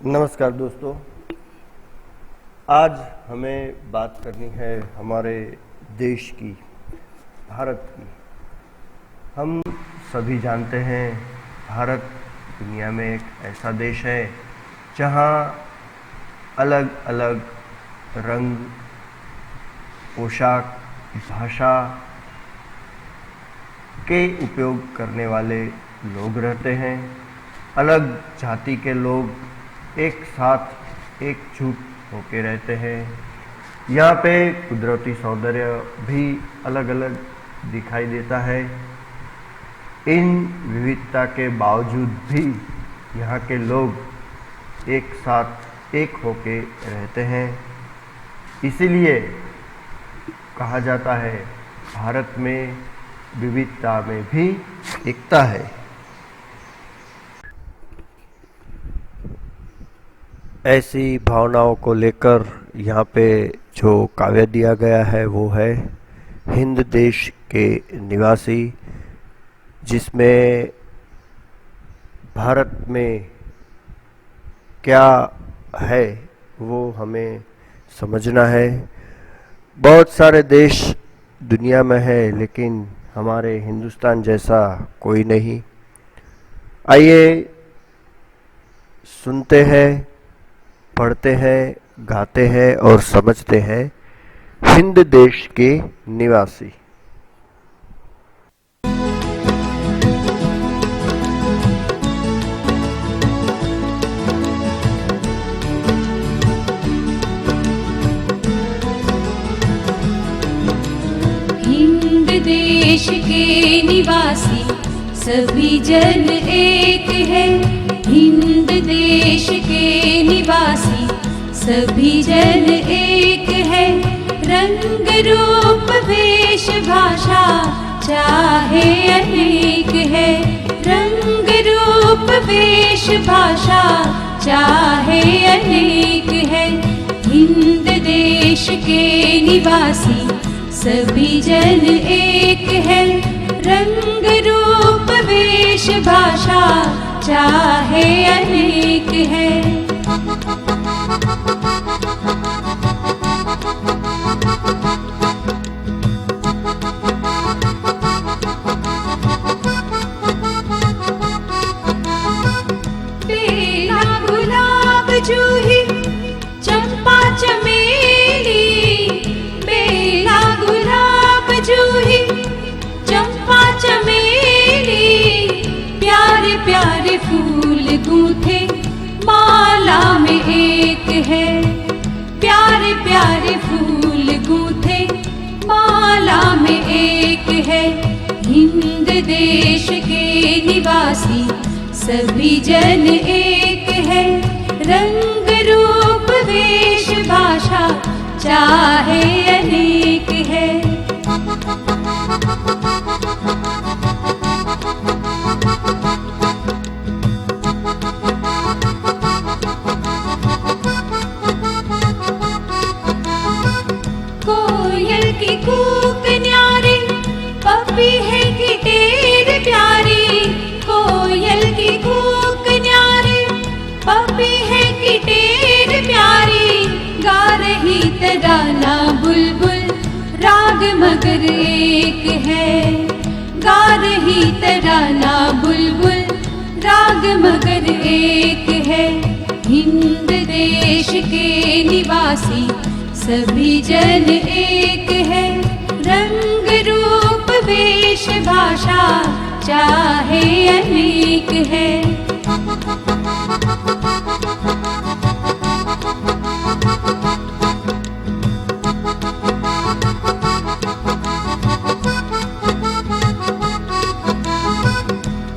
नमस्कार दोस्तों, आज हमें बात करनी है हमारे देश की, भारत की। हम सभी जानते हैं भारत दुनिया में एक ऐसा देश है जहां अलग अलग रंग, पोशाक, भाषा के उपयोग करने वाले लोग रहते हैं। अलग जाति के लोग एक साथ एकजुट होके रहते हैं। यहाँ पे कुदरती सौंदर्य भी अलग अलग दिखाई देता है। इन विविधता के बावजूद भी यहाँ के लोग एक साथ एक होके रहते हैं। इसीलिए कहा जाता है भारत में विविधता में भी एकता है। ऐसी भावनाओं को लेकर यहाँ पे जो काव्य दिया गया है वो है हिंद देश के निवासी, जिसमें भारत में क्या है वो हमें समझना है। बहुत सारे देश दुनिया में है लेकिन हमारे हिंदुस्तान जैसा कोई नहीं। आइए सुनते हैं, पढ़ते हैं, गाते हैं और समझते हैं हिंद देश के निवासी। हिंद देश के निवासी सभी जन एक है। हिंद देश के निवासी सभी जन एक है। रंग रूप वेश भाषा चाहे अनेक है। रंग रूप वेश भाषा चाहे अनेक है। हिंद देश के निवासी सभी जन एक है। रंग रूप वेश भाषा चाहे अनेक है। बेला गुलाब जूही चंपा चमेली। बेला गुलाब जूही चंपा चमेली। प्यारे प्यारे फूल गूंथे माला में एक है। प्यारे प्यारे फूल गूंथे माला में एक है। हिंद देश के निवासी सभी जन एक है। रंग रूप वेश भाषा चाहे अनेक है। कोयल की कूक न्यारी, पपी है गिटेर प्यारी। कोयल की कूक न्यारी, पपी है गिटेर प्यारी। गा रही तराना बुलबुल, राग मगर एक है। गा रही तराना बुलबुल, राग मगर एक है। हिंद देश के निवासी सभी जन एक है। रंग रूप वेश भाषा चाहे अनेक है।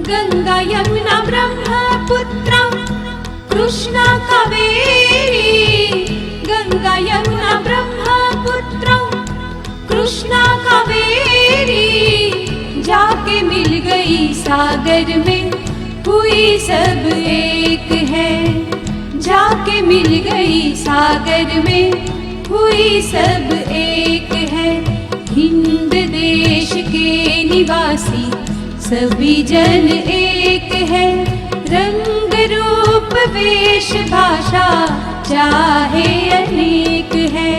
गंगा यमुना ब्रह्मपुत्रा कृष्णा कावेरी। गंगा यमुना ब्रह्मपुत्रा कृष्णा कावेरी। जाके मिल गई सागर में हुई सब एक है। जाके मिल गई सागर में हुई सब एक है। हिंद देश के निवासी सभी जन एक है। रंग रूप रूप वेश भाषा चाहे अनेक है।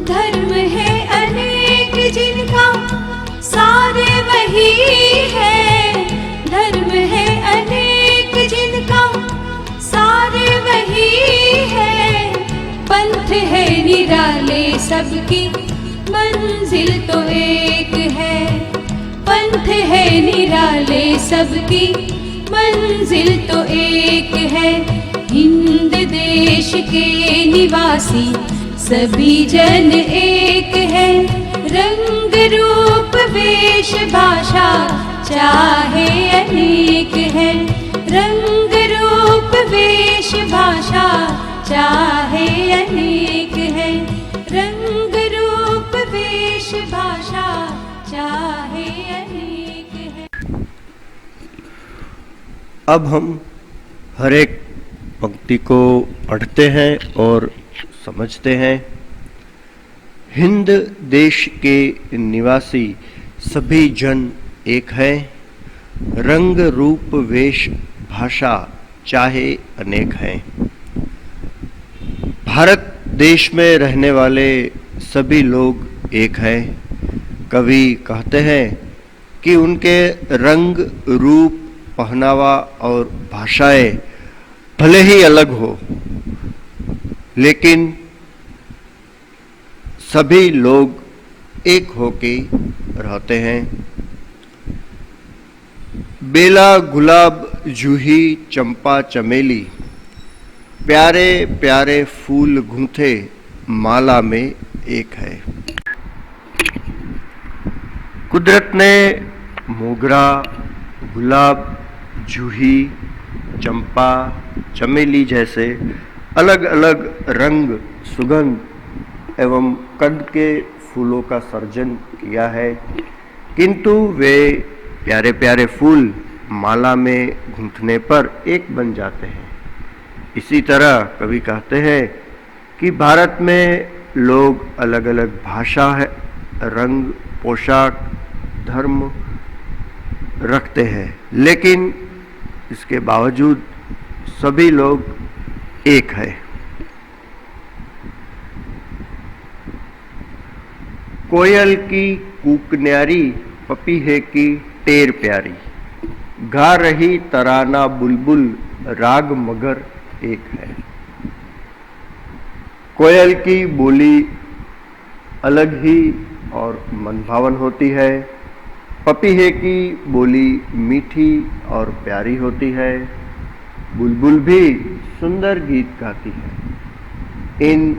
धर्म है अनेक जिनका सारे वही है। धर्म है अनेक जिनका सारे वही है। पंथ है निराले सबकी मंजिल तो एक है। पंथ है निराले सबकी मंजिल तो एक है। हिंद देश के निवासी सभी जन एक है। रंग रूप वेश भाषा चाहे अनेक है। रंग रूप वेश भाषा चाहे अनेक है। रंग रूप वेश भाषा चाहे अनेक है। अब हम हर एक पंक्ति को पढ़ते हैं और समझते हैं। हिंद देश के निवासी सभी जन एक है। रंग रूप वेश भाषा चाहे अनेक हैं। भारत देश में रहने वाले सभी लोग एक हैं। कवि कहते हैं कि उनके रंग रूप पहनावा और भाषाएं भले ही अलग हो, लेकिन सभी लोग एक होके रहते हैं। बेला गुलाब जूही चंपा चमेली प्यारे प्यारे फूल गूंथे माला में एक है। कुदरत ने मोगरा, गुलाब, जूही, चंपा, चमेली जैसे अलग अलग रंग, सुगंध एवं कद के फूलों का सर्जन किया है, किंतु वे प्यारे प्यारे फूल माला में गूंथने पर एक बन जाते हैं। इसी तरह कवि कहते हैं कि भारत में लोग अलग अलग भाषा है, रंग, पोशाक, धर्म रखते हैं, लेकिन इसके बावजूद सभी लोग एक है। कोयल की कूक न्यारी, पपीहे की टेर प्यारी, गा रही तराना बुलबुल, राग मगर एक है। कोयल की बोली अलग ही और मनभावन होती है। पपीहे की बोली मीठी और प्यारी होती है। बुलबुल भी सुंदर गीत गाती है। इन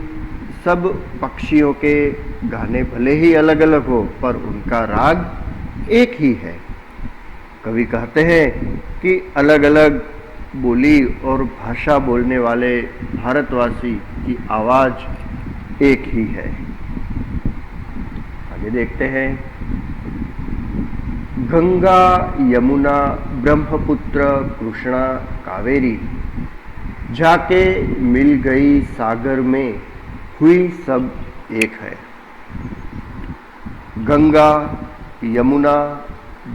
सब पक्षियों के गाने भले ही अलग अलग हो, पर उनका राग एक ही है। कवि कहते हैं कि अलग अलग बोली और भाषा बोलने वाले भारतवासी की आवाज एक ही है। आगे देखते हैं। गंगा यमुना ब्रह्मपुत्र कृष्णा कावेरी, जाके मिल गई सागर में हुई सब एक है। गंगा, यमुना,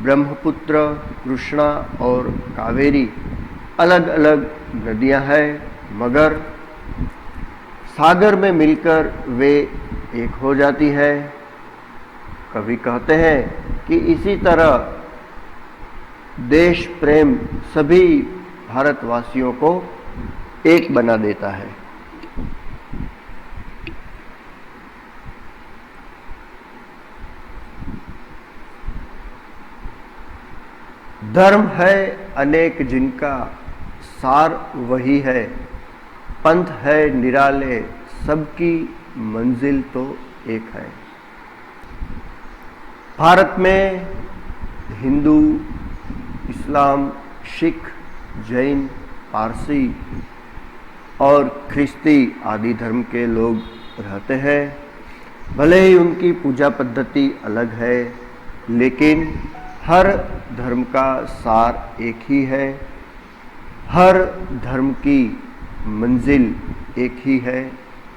ब्रह्मपुत्र, कृष्णा और कावेरी अलग अलग नदियां हैं, मगर सागर में मिलकर वे एक हो जाती है। कवि कहते हैं कि इसी तरह देश प्रेम सभी भारतवासियों को एक बना देता है। धर्म है अनेक जिनका सार वही है। पंथ है निराले सबकी मंजिल तो एक है। भारत में हिंदू, इस्लाम, सिख, जैन, पारसी और ख्रिस्ती आदि धर्म के लोग रहते हैं। भले ही उनकी पूजा पद्धति अलग है, लेकिन हर धर्म का सार एक ही है। हर धर्म की मंजिल एक ही है,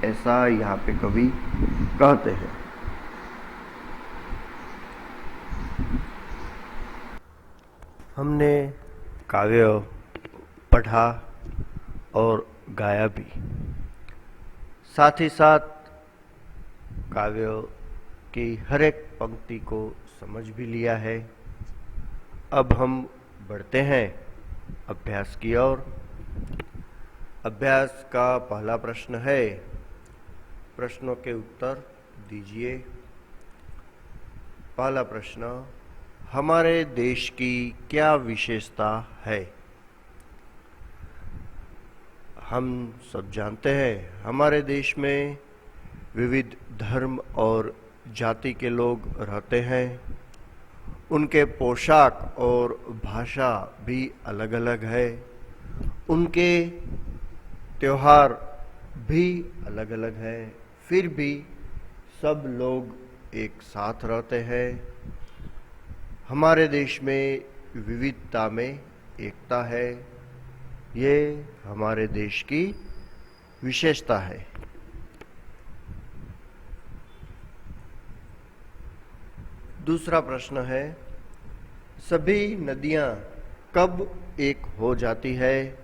ऐसा यहाँ पे कवि कहते हैं। हमने काव्य पढ़ा और गाया भी, साथ ही साथ काव्य की हर एक पंक्ति को समझ भी लिया है। अब हम बढ़ते हैं अभ्यास की ओर। अभ्यास का पहला प्रश्न है, प्रश्नों के उत्तर दीजिए। पहला प्रश्न, हमारे देश की क्या विशेषता है? हम सब जानते हैं हमारे देश में विविध धर्म और जाति के लोग रहते हैं। उनके पोशाक और भाषा भी अलग अलग है, उनके त्योहार भी अलग अलग है, फिर भी सब लोग एक साथ रहते हैं। हमारे देश में विविधता में एकता है, ये हमारे देश की विशेषता है। दूसरा प्रश्न है, सभी नदियां कब एक हो जाती है?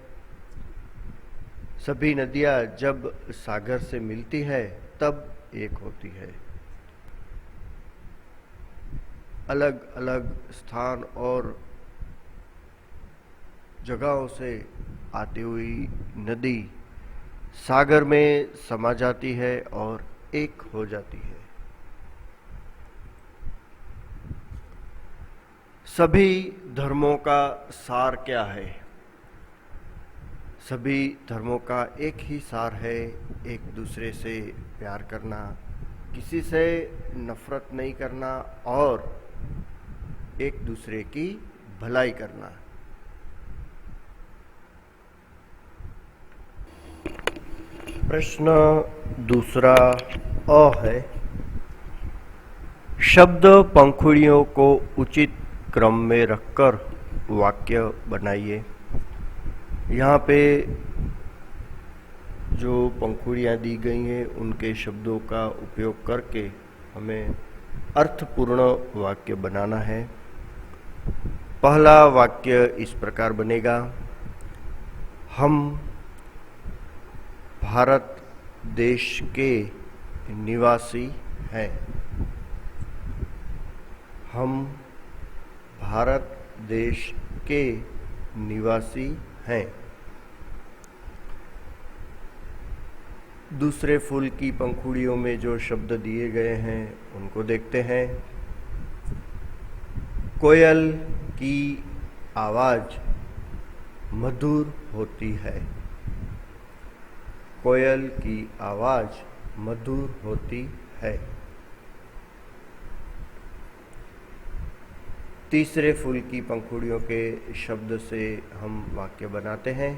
सभी नदियां जब सागर से मिलती है तब एक होती है। अलग अलग स्थान और जगहों से आती हुई नदी सागर में समा जाती है और एक हो जाती है। सभी धर्मों का सार क्या है? सभी धर्मों का एक ही सार है, एक दूसरे से प्यार करना, किसी से नफरत नहीं करना और एक दूसरे की भलाई करना। प्रश्न दूसरा है, शब्द पंखुड़ियों को उचित क्रम में रखकर वाक्य बनाइए। यहाँ पे जो पंखुड़ियाँ दी गई हैं उनके शब्दों का उपयोग करके हमें अर्थपूर्ण वाक्य बनाना है। पहला वाक्य इस प्रकार बनेगा, हम भारत देश के निवासी हैं। हम भारत देश के निवासी हैं। दूसरे फूल की पंखुड़ियों में जो शब्द दिए गए हैं उनको देखते हैं। कोयल की आवाज मधुर होती है। कोयल की आवाज मधुर होती है। तीसरे फूल की पंखुड़ियों के शब्द से हम वाक्य बनाते हैं।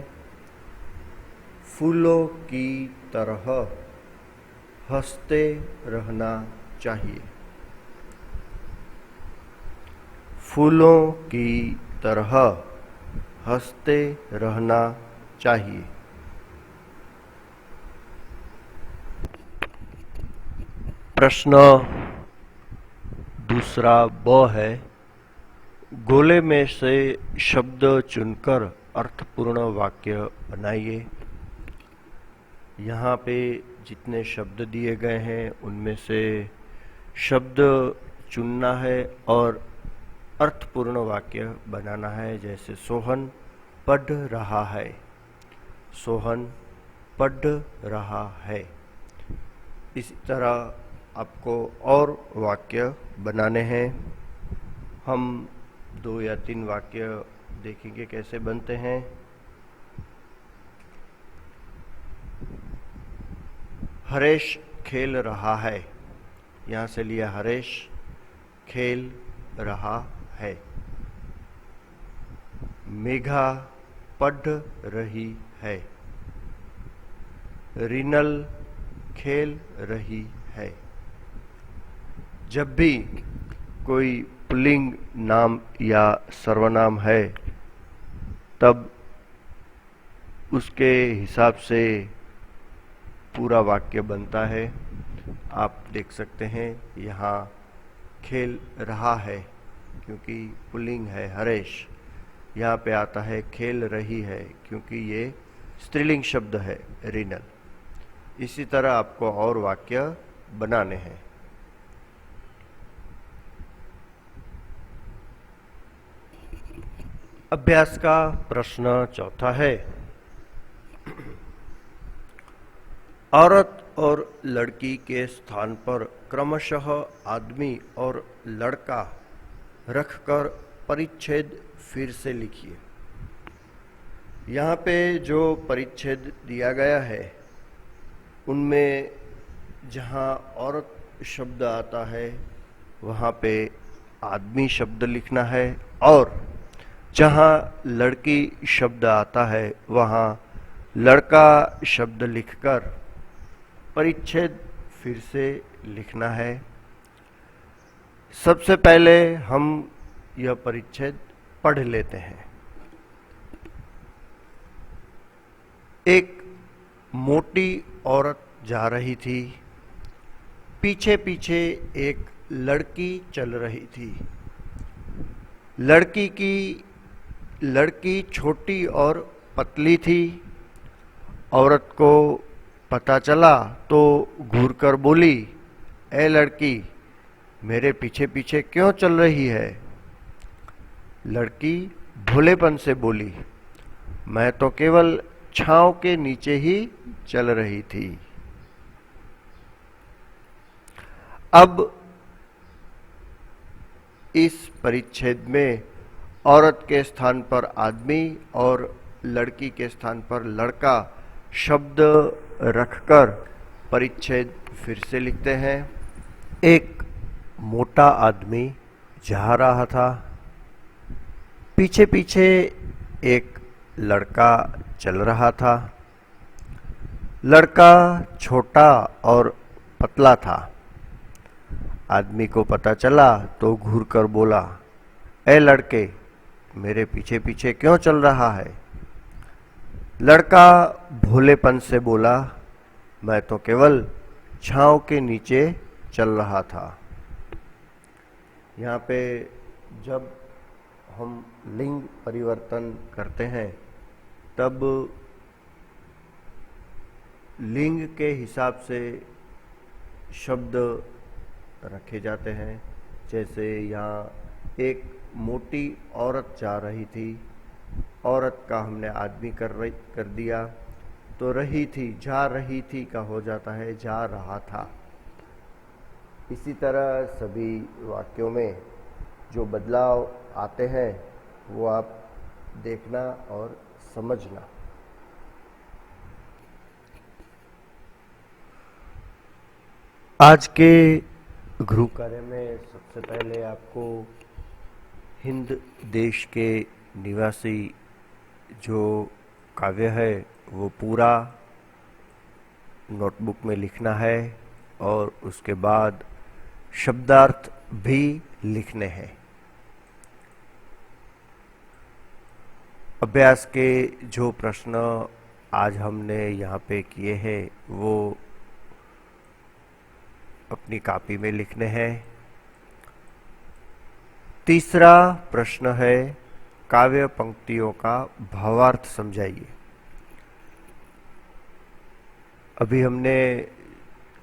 फूलों की तरह हंसते रहना चाहिए। फूलों की तरह हंसते रहना चाहिए। प्रश्न दूसरा है, गोले में से शब्द चुनकर अर्थपूर्ण वाक्य बनाइए। यहाँ पे जितने शब्द दिए गए हैं उनमें से शब्द चुनना है और अर्थपूर्ण वाक्य बनाना है। जैसे सोहन पढ़ रहा है, सोहन पढ़ रहा है। इसी तरह आपको और वाक्य बनाने हैं। हम 2 या 3 वाक्य देखेंगे कैसे बनते हैं। हरेश खेल रहा है, यहाँ से लिया हरेश खेल रहा है। मेघा पढ़ रही है, रिनल खेल रही है। जब भी कोई पुल्लिंग नाम या सर्वनाम है तब उसके हिसाब से पूरा वाक्य बनता है। आप देख सकते हैं यहाँ खेल रहा है, क्योंकि पुल्लिंग है हरेश। यहाँ पे आता है खेल रही है, क्योंकि ये स्त्रीलिंग शब्द है रीनल। इसी तरह आपको और वाक्य बनाने हैं। अभ्यास का प्रश्न चौथा है, औरत और लड़की के स्थान पर क्रमशः आदमी और लड़का रखकर परिच्छेद फिर से लिखिए। यहाँ पे जो परिच्छेद दिया गया है उनमें जहाँ औरत शब्द आता है वहाँ पे आदमी शब्द लिखना है, और जहाँ लड़की शब्द आता है वहाँ लड़का शब्द लिखकर परिच्छेद फिर से लिखना है। सबसे पहले हम यह परिच्छेद पढ़ लेते हैं। एक मोटी औरत जा रही थी, पीछे पीछे एक लड़की चल रही थी। लड़की छोटी और पतली थी। औरत को पता चला तो घूरकर बोली, ए लड़की, मेरे पीछे पीछे क्यों चल रही है? लड़की भोलेपन से बोली, मैं तो केवल छांव के नीचे ही चल रही थी। अब इस परिच्छेद में औरत के स्थान पर आदमी और लड़की के स्थान पर लड़का शब्द रखकर परिच्छेद फिर से लिखते हैं। एक मोटा आदमी जा रहा था, पीछे पीछे एक लड़का चल रहा था। लड़का छोटा और पतला था। आदमी को पता चला तो घूरकर बोला, ए लड़के, मेरे पीछे पीछे क्यों चल रहा है? लड़का भोलेपन से बोला, मैं तो केवल छांव के नीचे चल रहा था। यहाँ पे जब हम लिंग परिवर्तन करते हैं तब लिंग के हिसाब से शब्द रखे जाते हैं। जैसे यहाँ एक मोटी औरत जा रही थी, औरत का हमने आदमी कर दिया, तो रही थी, जा रही थी का हो जाता है जा रहा था। इसी तरह सभी वाक्यों में जो बदलाव आते हैं वो आप देखना और समझना। आज के गृह कार्य में सबसे पहले आपको हिंद देश के निवासी जो काव्य है वो पूरा नोटबुक में लिखना है, और उसके बाद शब्दार्थ भी लिखने हैं। अभ्यास के जो प्रश्न आज हमने यहाँ पे किए हैं वो अपनी कॉपी में लिखने हैं। तीसरा प्रश्न है, काव्य पंक्तियों का भावार्थ समझाइए। अभी हमने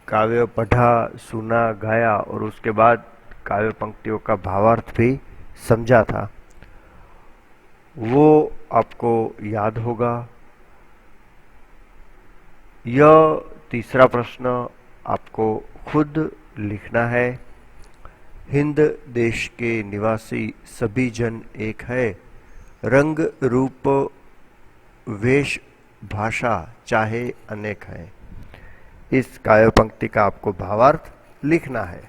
काव्य पढ़ा, सुना, गाया और उसके बाद काव्य पंक्तियों का भावार्थ भी समझा था, वो आपको याद होगा। यह तीसरा प्रश्न आपको खुद लिखना है। हिंद देश के निवासी सभी जन एक है, रंग रूप वेश भाषा चाहे अनेक है। इस काव्य पंक्ति का आपको भावार्थ लिखना है।